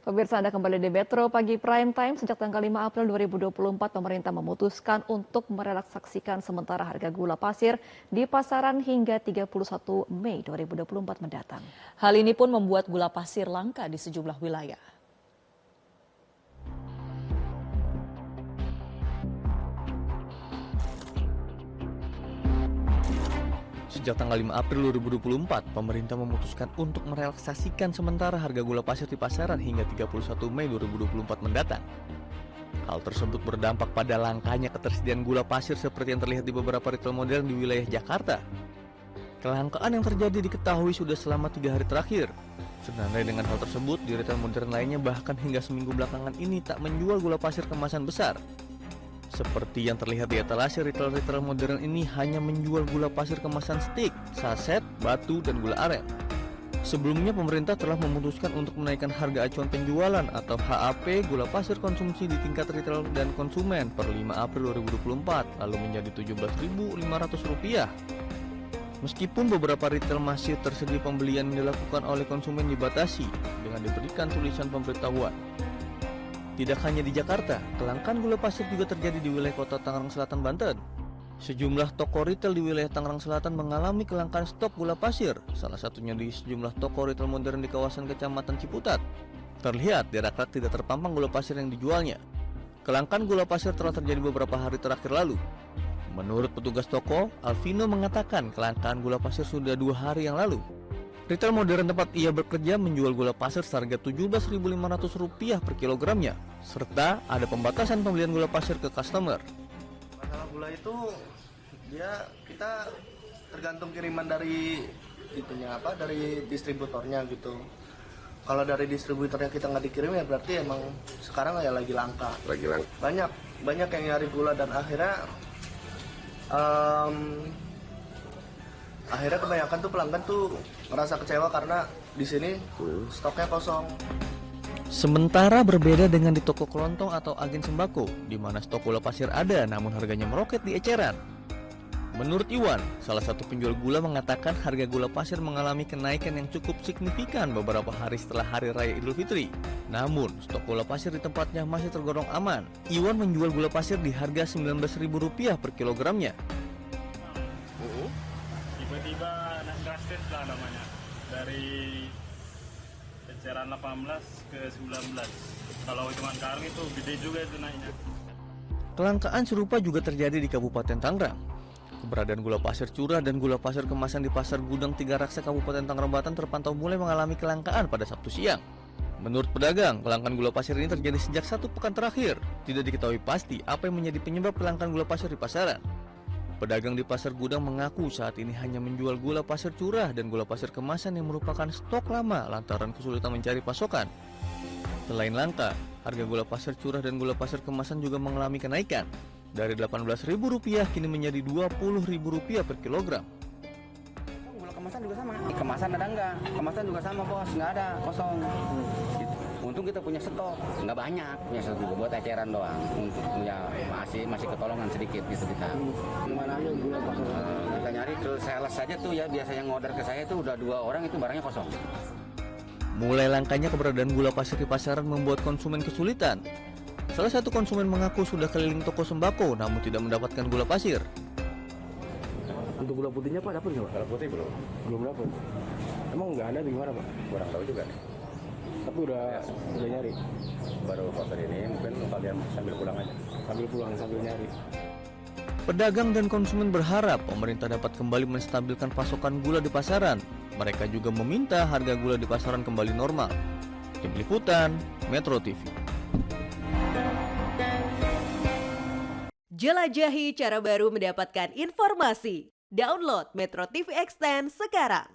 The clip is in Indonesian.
Pemirsa, Anda kembali di Metro Pagi Prime Time. Sejak tanggal 5 April 2024, pemerintah memutuskan untuk merelaksasikan sementara harga gula pasir di pasaran hingga 31 Mei 2024 mendatang. Hal ini pun membuat gula pasir langka di sejumlah wilayah. Sejak tanggal 5 April 2024, pemerintah memutuskan untuk merelaksasikan sementara harga gula pasir di pasaran hingga 31 Mei 2024 mendatang. Hal tersebut berdampak pada langkanya ketersediaan gula pasir seperti yang terlihat di beberapa retail modern di wilayah Jakarta. Kelangkaan yang terjadi diketahui sudah selama 3 hari terakhir. Senada dengan hal tersebut, di retail modern lainnya bahkan hingga seminggu belakangan ini tak menjual gula pasir kemasan besar. Seperti yang terlihat di etalase retail modern ini hanya menjual gula pasir kemasan stik, saset, batu, dan gula aren. Sebelumnya pemerintah telah memutuskan untuk menaikkan harga acuan penjualan atau HAP gula pasir konsumsi di tingkat retail dan konsumen per 5 April 2024 lalu menjadi Rp17.500. Meskipun beberapa retail masih tersedia pembelian yang dilakukan oleh konsumen dibatasi dengan diberikan tulisan pemberitahuan. Tidak hanya di Jakarta, kelangkaan gula pasir juga terjadi di wilayah kota Tangerang Selatan, Banten. Sejumlah toko retail di wilayah Tangerang Selatan mengalami kelangkaan stok gula pasir, salah satunya di sejumlah toko retail modern di kawasan Kecamatan Ciputat. Terlihat di rak-rak tidak terpampang gula pasir yang dijualnya. Kelangkaan gula pasir telah terjadi beberapa hari terakhir lalu. Menurut petugas toko, Alvino mengatakan kelangkaan gula pasir sudah 2 hari yang lalu. Retail modern tempat ia bekerja menjual gula pasir seharga Rp17.500 per kilogramnya, serta ada pembatasan pembelian gula pasir ke customer. Masalah gula itu kita tergantung kiriman dari dari distributornya gitu. Kalau dari distributornya kita nggak dikirim ya berarti emang sekarang ya lagi langka. Banyak yang nyari gula dan akhirnya kebanyakan tuh pelanggan tuh merasa kecewa karena di sini stoknya kosong. Sementara berbeda dengan di toko kelontong atau agen sembako, di mana stok gula pasir ada namun harganya meroket di eceran. Menurut Iwan, salah satu penjual gula mengatakan harga gula pasir mengalami kenaikan yang cukup signifikan beberapa hari setelah Hari Raya Idul Fitri. Namun, stok gula pasir di tempatnya masih tergolong aman. Iwan menjual gula pasir di harga Rp19.000 per kilogramnya. Tiba-tiba naik drastis lah namanya, dari eceran 18 ke 19. Kalau cuma karung itu gede juga itu naiknya. Kelangkaan serupa juga terjadi di Kabupaten Tangerang. Keberadaan gula pasir curah dan gula pasir kemasan di pasar gudang Tiga Raksa Kabupaten Tangerang Banten terpantau mulai mengalami kelangkaan pada Sabtu siang. Menurut pedagang, kelangkaan gula pasir ini terjadi sejak 1 pekan terakhir. Tidak diketahui pasti apa yang menjadi penyebab kelangkaan gula pasir di pasaran. Pedagang di pasar gudang mengaku saat ini hanya menjual gula pasir curah dan gula pasir kemasan yang merupakan stok lama lantaran kesulitan mencari pasokan. Selain langka, harga gula pasir curah dan gula pasir kemasan juga mengalami kenaikan. Dari Rp18.000 kini menjadi Rp20.000 per kilogram. Gula kemasan juga sama. Kemasan ada enggak? Kemasan juga sama bos, nggak ada, kosong. Gitu. Untung kita punya stok, nggak banyak, punya stok juga buat eceran doang. Untuk ya masih ketolongan sedikit gitu kita. Gimana aja gula pasir? Kita nyari ke sales saja tuh ya, biasanya ngorder ke saya itu udah 2 orang itu barangnya kosong. Mulai langkanya keberadaan gula pasir di pasaran membuat konsumen kesulitan. Salah satu konsumen mengaku sudah keliling toko sembako namun tidak mendapatkan gula pasir. Untuk gula putihnya Pak dapat nggak Pak? Kalau putih belum. Belum dapat. Emang nggak ada gimana Pak? Kurang tahu juga nih. Tapi udah nyari. Baru pasar ini mungkin kalian sambil pulang aja. Sambil nyari. Pedagang dan konsumen berharap pemerintah dapat kembali menstabilkan pasokan gula di pasaran. Mereka juga meminta harga gula di pasaran kembali normal. Tim Liputan, Metro TV. Jelajahi cara baru mendapatkan informasi. Download Metro TV Extend sekarang.